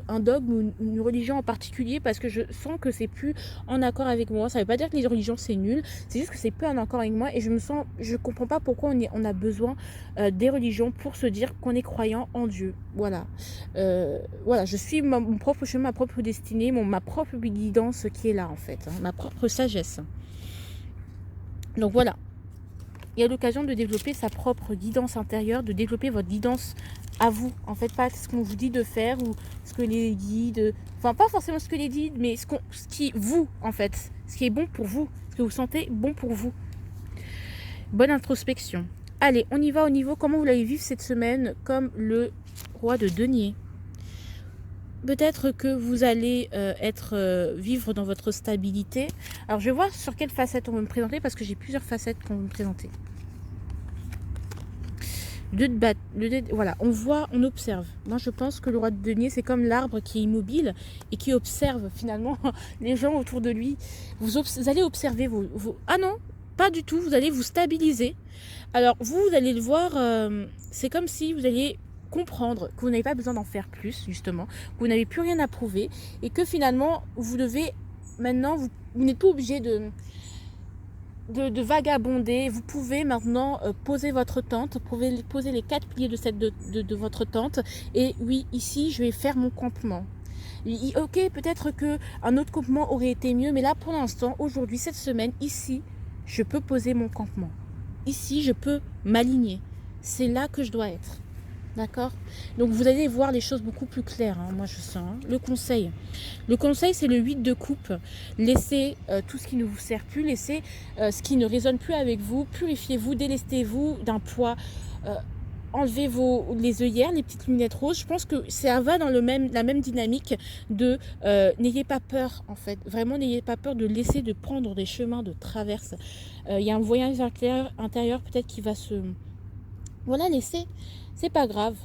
un dogme ou une religion en particulier, parce que je sens que c'est plus en accord avec moi. Ça veut pas dire que les religions c'est nul, c'est juste que c'est plus en accord avec moi, et je comprends pas pourquoi on a besoin des religions pour se dire qu'on est croyant en Dieu. Voilà. Voilà, je suis mon propre chemin, ma propre destinée, ma propre guidance qui est là en fait, hein, ma propre sagesse. Donc voilà, il y a l'occasion de développer sa propre guidance intérieure, de développer votre guidance à vous. En fait, pas ce qu'on vous dit de faire ou ce que les guides... Enfin, pas forcément ce que les guides, mais ce qui vous, en fait. Ce qui est bon pour vous, ce que vous sentez bon pour vous. Bonne introspection. Allez, on y va au niveau comment vous l'allez vivre cette semaine comme le roi de denier. Peut-être que vous allez vivre dans votre stabilité. Alors, je vais voir sur quelle facette on va me présenter, parce que j'ai plusieurs facettes qu'on va me présenter. Voilà, on voit, on observe. Moi, je pense que le roi de denier, c'est comme l'arbre qui est immobile et qui observe finalement les gens autour de lui. Vous allez observer Ah non, pas du tout, vous allez vous stabiliser. Alors, vous allez le voir, c'est comme si vous alliez comprendre que vous n'avez pas besoin d'en faire plus, justement, que vous n'avez plus rien à prouver, et que finalement, vous devez, maintenant, vous n'êtes pas obligé de vagabonder. Vous pouvez maintenant poser votre tente, poser les 4 piliers de votre tente, et oui, ici, je vais faire mon campement. Ok, peut-être qu'un autre campement aurait été mieux, mais là, pour l'instant, aujourd'hui, cette semaine, ici, je peux poser mon campement. Ici, je peux m'aligner. C'est là que je dois être. D'accord? Donc, vous allez voir les choses beaucoup plus claires, hein, moi je sens. Hein. Le conseil, c'est le 8 de coupe. Laissez tout ce qui ne vous sert plus, laissez ce qui ne résonne plus avec vous, purifiez-vous, délestez-vous d'un poids, enlevez les œillères, les petites lunettes roses. Je pense que ça va dans la même dynamique de n'ayez pas peur, en fait. Vraiment, n'ayez pas peur de prendre des chemins de traverse. Il y a un voyage intérieur peut-être qui va se... Voilà, laissez. C'est pas grave.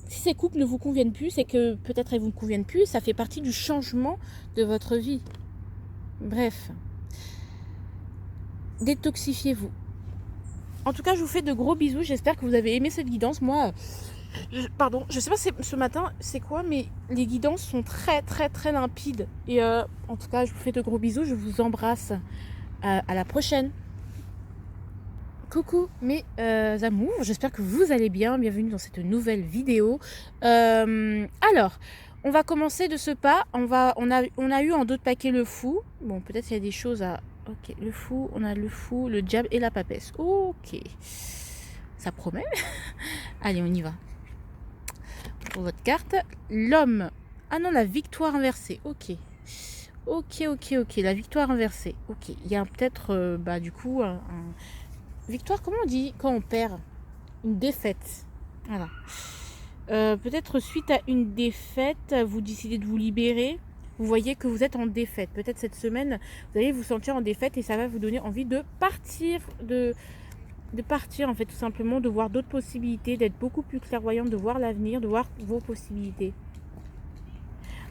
Si ces couples ne vous conviennent plus, c'est que peut-être elles vous conviennent plus. Ça fait partie du changement de votre vie. Bref. Détoxifiez-vous. En tout cas, je vous fais de gros bisous. J'espère que vous avez aimé cette guidance. Moi, je sais pas ce matin c'est quoi, mais les guidances sont très très très limpides. Et en tout cas, je vous fais de gros bisous. Je vous embrasse. À la prochaine. Coucou mes amours, j'espère que vous allez bien, bienvenue dans cette nouvelle vidéo. Alors, on va commencer de ce pas, on a eu en 2 paquets le fou, bon peut-être il y a des choses à... Ok, le fou, on a le fou, le diable et la papesse, ok, ça promet. Allez, on y va. Pour votre carte, l'homme, ah non, la victoire inversée, ok. Ok, la victoire inversée, ok, il y a peut-être, du coup, victoire, comment on dit quand on perd? Une défaite. Voilà. Peut-être suite à une défaite, vous décidez de vous libérer. Vous voyez que vous êtes en défaite. Peut-être cette semaine, vous allez vous sentir en défaite et ça va vous donner envie de partir, de partir en fait, tout simplement, de voir d'autres possibilités, d'être beaucoup plus clairvoyant, de voir l'avenir, de voir vos possibilités.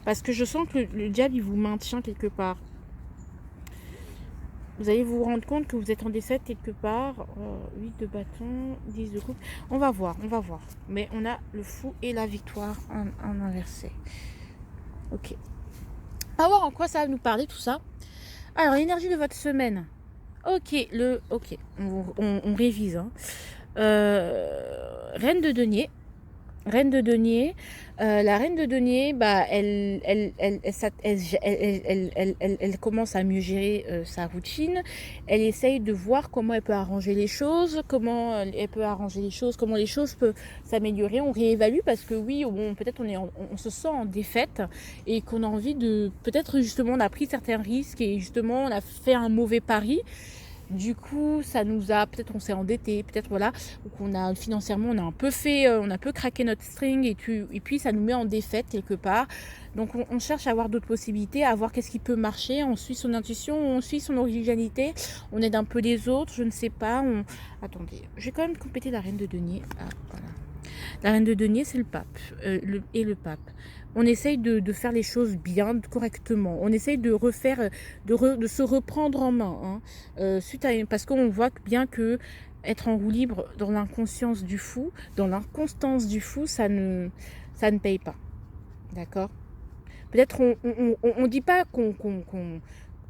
Parce que je sens que le diable, il vous maintient quelque part. Vous allez vous rendre compte que vous êtes en défaite quelque part. 8 de bâton, 10 de coupe. On va voir. Mais on a le fou et la victoire en inversé. Ok. On va voir en quoi ça va nous parler tout ça. Alors, l'énergie de votre semaine. Ok, on révise. Hein. Reine de denier. La reine de denier, elle commence à mieux gérer sa routine. Elle essaye de voir comment elle peut arranger les choses, comment les choses peuvent s'améliorer. On réévalue parce que oui, peut-être on se sent en défaite et qu'on a envie de, peut-être justement on a pris certains risques et justement on a fait un mauvais pari. Du coup, ça nous a, peut-être on s'est endetté, peut-être voilà, qu'on a financièrement, on a un peu craqué notre string et puis ça nous met en défaite quelque part. Donc on cherche à avoir d'autres possibilités, à voir qu'est-ce qui peut marcher, on suit son intuition, on suit son originalité, on aide un peu les autres, je ne sais pas. Attendez, je vais quand même compléter la reine de denier. Ah, voilà. La reine de denier, c'est le pape et le pape. On essaye de faire les choses bien, correctement. On essaye de refaire, de se reprendre en main. Hein, suite à parce qu'on voit bien que être en roue libre dans l'inconscience du fou, dans l'inconstance du fou, ça ne paye pas. D'accord? Peut-être on dit pas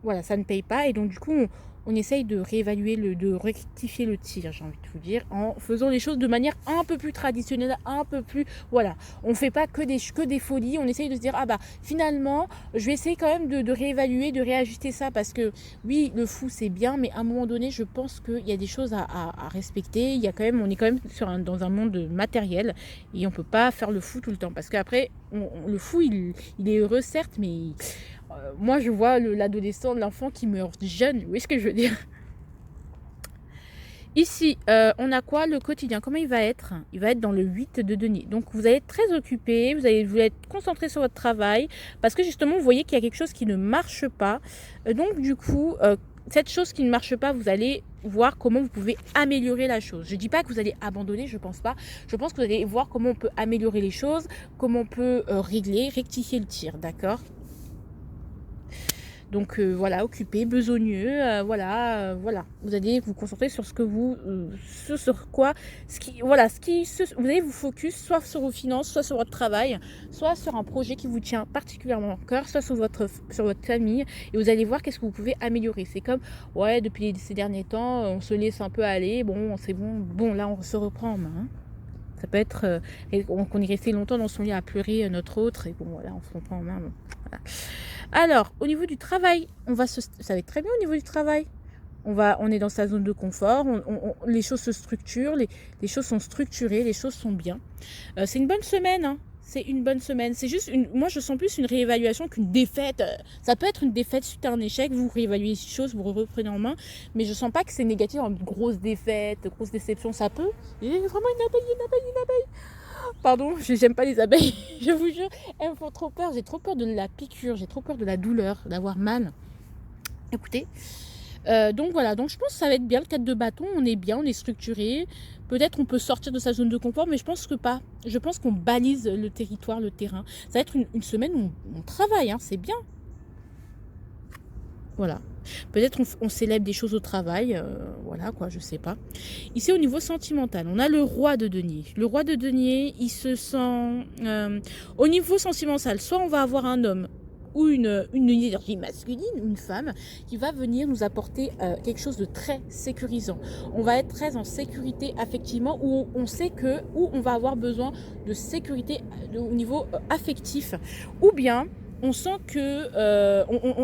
voilà, ça ne paye pas. Et donc du coup, on essaye de réévaluer, de rectifier le tir, j'ai envie de vous dire, en faisant les choses de manière un peu plus traditionnelle, un peu plus... Voilà, on ne fait pas que des folies, on essaye de se dire, ah bah finalement, je vais essayer quand même de réévaluer, de réajuster ça, parce que oui, le fou c'est bien, mais à un moment donné, je pense qu'il y a des choses à respecter, il y a quand même, on est quand même dans un monde matériel, et on ne peut pas faire le fou tout le temps, parce qu'après, le fou, il est heureux certes, mais... moi, je vois l'adolescent, l'enfant qui meurt jeune. Vous voyez ce que je veux dire? Ici, on a quoi? Le quotidien. Comment il va être? Il va être dans le 8 de denier. Donc, vous allez être très occupé. Vous allez être concentré sur votre travail. Parce que justement, vous voyez qu'il y a quelque chose qui ne marche pas. Donc, du coup, cette chose qui ne marche pas, vous allez voir comment vous pouvez améliorer la chose. Je ne dis pas que vous allez abandonner, je ne pense pas. Je pense que vous allez voir comment on peut améliorer les choses, comment on peut rectifier le tir. D'accord? Donc voilà, occupé, besogneux, voilà. Vous allez vous concentrer sur ce que vous, sur quoi, vous allez vous focus soit sur vos finances, soit sur votre travail, soit sur un projet qui vous tient particulièrement au cœur, soit sur votre famille, et vous allez voir qu'est-ce que vous pouvez améliorer. C'est comme, ouais, depuis ces derniers temps, on se laisse un peu aller, bon, c'est bon, là on se reprend en main. Hein. Ça peut être qu'on est resté longtemps dans son lit à pleurer notre autre, et bon, voilà, on se reprend en main. Bon, voilà. Alors, au niveau du travail, ça va être très bien au niveau du travail. On est dans sa zone de confort, les choses se structurent, les choses sont structurées, les choses sont bien. C'est une bonne semaine, hein. C'est une bonne semaine. C'est juste, moi je sens plus une réévaluation qu'une défaite. Ça peut être une défaite suite à un échec, vous réévaluez les choses, vous reprenez en main, mais je sens pas que c'est négatif, une grosse défaite, grosse déception, ça peut. Il y a vraiment une abeille. Pardon, j'aime pas les abeilles, je vous jure, elles me font trop peur, j'ai trop peur de la piqûre, j'ai trop peur de la douleur, d'avoir mal. Écoutez, donc voilà, donc je pense que ça va être bien le 4 de bâton, on est bien, on est structuré, peut-être on peut sortir de sa zone de confort, mais je pense que pas. Je pense qu'on balise le territoire, le terrain. Ça va être une semaine où on travaille, hein, c'est bien. Voilà. Peut-être on célèbre des choses au travail, voilà quoi, je sais pas. Ici au niveau sentimental, on a le roi de denier. Le roi de denier, il se sent... au niveau sentimental, soit on va avoir un homme ou une énergie masculine, une femme, qui va venir nous apporter quelque chose de très sécurisant. On va être très en sécurité affectivement, où on sait où on va avoir besoin de sécurité au niveau affectif. Ou bien... on sent que,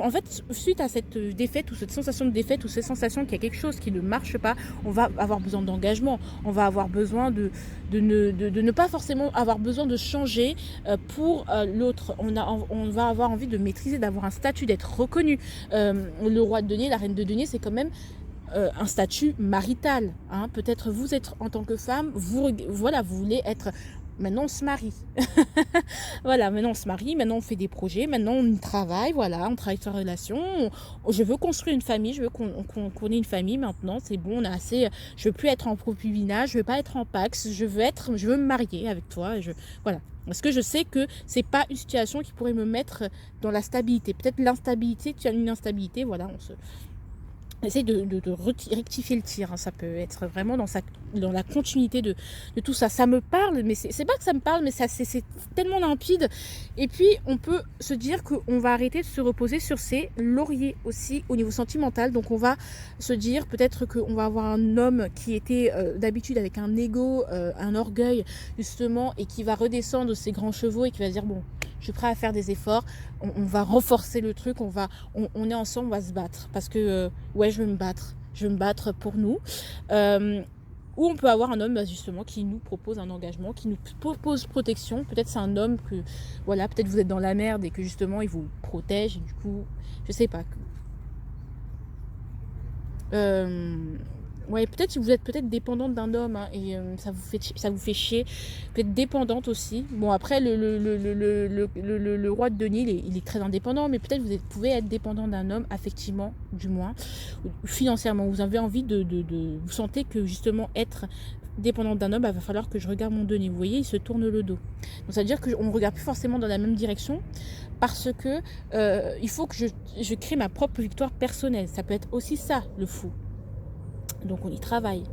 en fait, suite à cette défaite ou cette sensation de défaite ou cette sensation qu'il y a quelque chose qui ne marche pas, on va avoir besoin d'engagement, on va avoir besoin de ne pas forcément avoir besoin de changer pour l'autre. On va avoir envie de maîtriser, d'avoir un statut, d'être reconnu. Le roi de denier, la reine de denier, c'est quand même un statut marital. Hein. Peut-être vous êtes en tant que femme, vous voulez être... Maintenant, on se marie. Voilà, maintenant on se marie, maintenant on fait des projets, maintenant on travaille, voilà, on travaille sur la relation. Je veux construire une famille, je veux qu'on ait une famille maintenant, c'est bon, on a assez. Je veux plus être en concubinage, je veux pas être en pax, je veux me marier avec toi. Voilà. Parce que je sais que c'est pas une situation qui pourrait me mettre dans la stabilité. Peut-être l'instabilité, tu as une instabilité, voilà, on essaye de rectifier le tir, hein. Ça peut être vraiment dans la continuité de tout ça. Ça me parle, mais c'est pas que ça me parle, mais c'est tellement limpide. Et puis, on peut se dire qu'on va arrêter de se reposer sur ses lauriers aussi au niveau sentimental. Donc, on va se dire peut-être qu'on va avoir un homme qui était d'habitude avec un ego, un orgueil, justement, et qui va redescendre de ses grands chevaux et qui va se dire, bon, je suis prêt à faire des efforts, on va renforcer le truc, on est ensemble, on va se battre. Parce que, ouais, je veux me battre pour nous. Ou on peut avoir un homme justement qui nous propose un engagement, qui nous propose protection. Peut-être c'est un homme que, voilà, peut-être vous êtes dans la merde et que justement il vous protège. Et du coup, je sais pas. Ouais, peut-être si vous êtes peut-être dépendante d'un homme hein, et ça vous fait chier. Peut-être dépendante aussi. Bon, après, le roi de denier, il est très indépendant, mais peut-être pouvez être dépendant d'un homme, affectivement, du moins, ou financièrement. Vous avez envie vous sentez que justement être dépendante d'un homme, bah, va falloir que je regarde mon denier. Vous voyez, il se tourne le dos. Donc ça veut dire qu'on ne regarde plus forcément dans la même direction parce que il faut que je crée ma propre victoire personnelle. Ça peut être aussi ça, le fou. Donc on y travaille.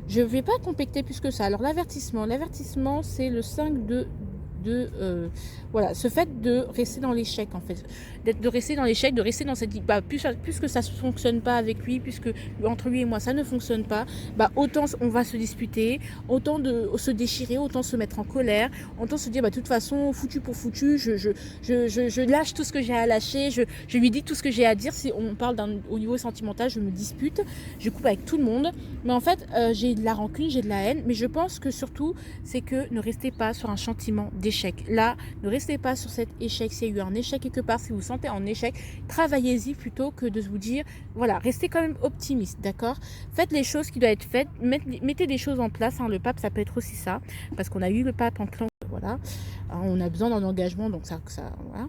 Je ne vais pas compacter plus que ça. Alors l'avertissement c'est le 5 voilà, ce fait de rester dans l'échec en fait, de rester dans l'échec, de rester dans cette puisque ça ne fonctionne pas avec lui, puisque entre lui et moi ça ne fonctionne pas, autant on va se disputer, autant de se déchirer, autant se mettre en colère, autant se dire de toute façon foutu pour foutu, je lâche tout ce que j'ai à lâcher, je lui dis tout ce que j'ai à dire. Si on parle au niveau sentimental, je me dispute, je coupe avec tout le monde, mais en fait j'ai de la rancune, j'ai de la haine, mais je pense que surtout c'est que ne restez pas sur un sentiment d'échec. Là, ne restez pas sur cet échec. S'il y a eu un échec quelque part, si vous vous sentez en échec, travaillez-y plutôt que de vous dire, voilà, restez quand même optimiste, d'accord? Faites les choses qui doivent être faites, mettez des choses en place. Hein. Le pape, ça peut être aussi ça, parce qu'on a eu le pape en clan, voilà. On a besoin d'un engagement, donc ça voilà.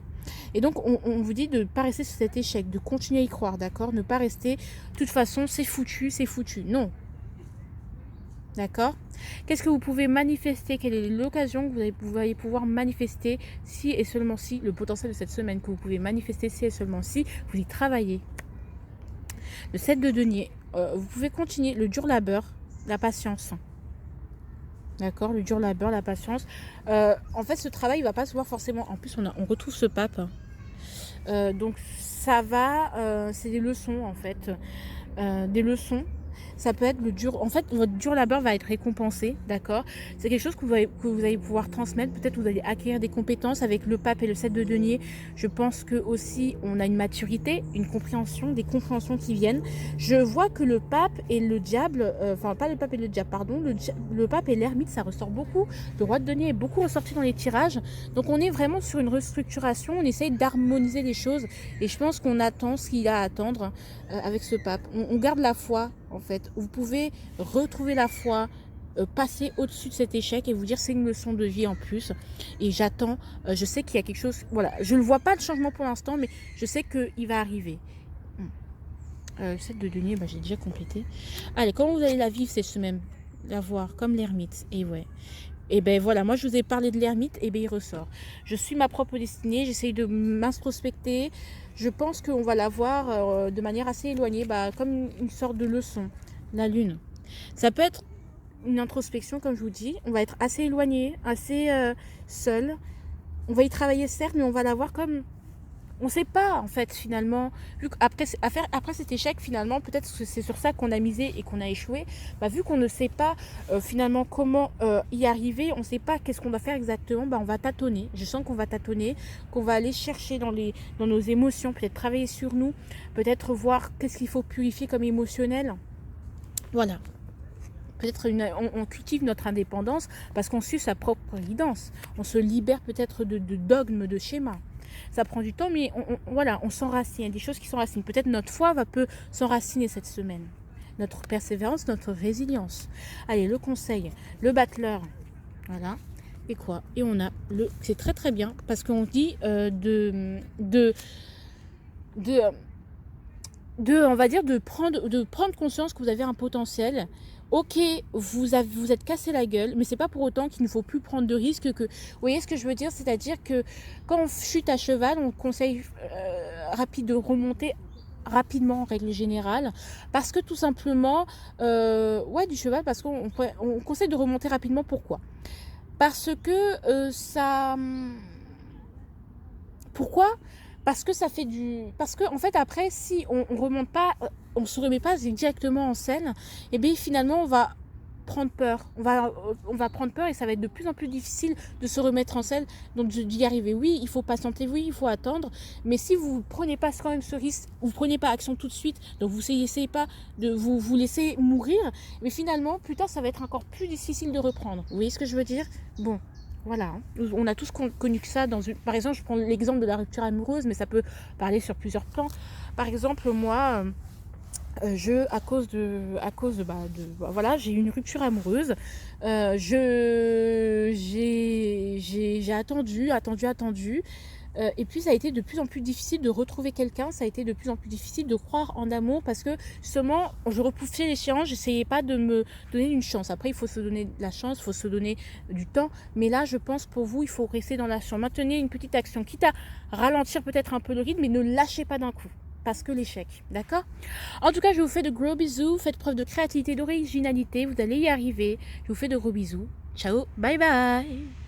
Et donc, on vous dit de ne pas rester sur cet échec, de continuer à y croire, d'accord? Ne pas rester, de toute façon, c'est foutu. Non. D'accord? Qu'est-ce que vous pouvez manifester? Quelle est l'occasion que vous allez pouvoir manifester si et seulement si, le potentiel de cette semaine que vous pouvez manifester si et seulement si, vous y travaillez. Le 7 de denier, vous pouvez continuer le dur labeur, la patience. D'accord? Le dur labeur, la patience. En fait, ce travail ne va pas se voir forcément. En plus, on retrouve ce pape. Donc, ça va, c'est des leçons en fait. Des leçons. Ça peut être le dur. En fait, votre dur labeur va être récompensé, d'accord? C'est quelque chose que vous allez pouvoir transmettre. Peut-être vous allez acquérir des compétences avec le pape et le 7 de denier. Je pense que aussi on a une maturité, une compréhension, des compréhensions qui viennent. Je vois que le pape et le diable, enfin pas le pape et le diable, pardon, le pape et l'ermite, ça ressort beaucoup. Le roi de denier est beaucoup ressorti dans les tirages. Donc on est vraiment sur une restructuration. On essaye d'harmoniser les choses et je pense qu'on attend ce qu'il a à attendre avec ce pape. On garde la foi. En fait, vous pouvez retrouver la foi, passer au-dessus de cet échec et vous dire c'est une leçon de vie en plus. Et j'attends, je sais qu'il y a quelque chose, voilà, je ne vois pas de changement pour l'instant, mais je sais qu'il va arriver. Le 7 de denier, j'ai déjà complété. Allez, comment vous allez la vivre cette semaine? La voir comme l'ermite, et ouais. Et ben voilà, moi je vous ai parlé de l'ermite, et ben il ressort. Je suis ma propre destinée, j'essaye de m'introspecter. Je pense qu'on va la voir de manière assez éloignée, comme une sorte de leçon. La lune. Ça peut être une introspection, comme je vous dis. On va être assez éloigné, assez seul. On va y travailler certes, mais on va la voir comme... On ne sait pas, en fait, finalement. Après cet échec, finalement, peut-être que c'est sur ça qu'on a misé et qu'on a échoué. Vu qu'on ne sait pas, finalement, comment y arriver, on ne sait pas qu'est-ce qu'on doit faire exactement, on va tâtonner. Je sens qu'on va tâtonner, qu'on va aller chercher dans nos émotions, peut-être travailler sur nous, peut-être voir qu'est-ce qu'il faut purifier comme émotionnel. Voilà. Peut-être on cultive notre indépendance parce qu'on suit sa propre guidance. On se libère peut-être de dogmes, de schémas. Ça prend du temps, mais voilà, on s'enracine. Il y a des choses qui s'enracinent. Peut-être notre foi peut s'enraciner cette semaine. Notre persévérance, notre résilience. Allez, le conseil, le battleur. Voilà. Et quoi? Et on a c'est très très bien parce qu'on dit on va dire de prendre conscience que vous avez un potentiel. Ok, vous êtes cassé la gueule, mais c'est pas pour autant qu'il ne faut plus prendre de risques. Vous voyez ce que je veux dire? C'est-à-dire que quand on chute à cheval, on conseille rapide de remonter rapidement en règle générale, parce que tout simplement, du cheval, parce qu'on conseille de remonter rapidement. Pourquoi? Parce que ça... Pourquoi? Parce que ça fait parce que en fait après, si on remonte pas, on se remet pas directement en scène, et bien finalement on va prendre peur. On va prendre peur et ça va être de plus en plus difficile de se remettre en scène, donc d'y arriver. Oui, il faut patienter, oui, il faut attendre, mais si vous ne prenez pas quand même ce risque, vous ne prenez pas action tout de suite, donc vous n'essayez pas de vous laisser mourir, mais finalement plus tard ça va être encore plus difficile de reprendre. Vous voyez ce que je veux dire? Bon. Voilà, on a tous connu que ça. Par exemple, je prends l'exemple de la rupture amoureuse, mais ça peut parler sur plusieurs plans. Par exemple, moi, voilà, j'ai eu une rupture amoureuse. J'ai attendu. Et puis ça a été de plus en plus difficile de retrouver quelqu'un, ça a été de plus en plus difficile de croire en amour parce que justement, je repoussais l'échéance, j'essayais pas de me donner une chance. Après, il faut se donner de la chance, il faut se donner du temps. Mais là, je pense pour vous, il faut rester dans l'action. Maintenez une petite action, quitte à ralentir peut-être un peu le rythme, mais ne lâchez pas d'un coup. Parce que l'échec, d'accord? En tout cas, je vous fais de gros bisous. Faites preuve de créativité, d'originalité. Vous allez y arriver. Je vous fais de gros bisous. Ciao, bye bye.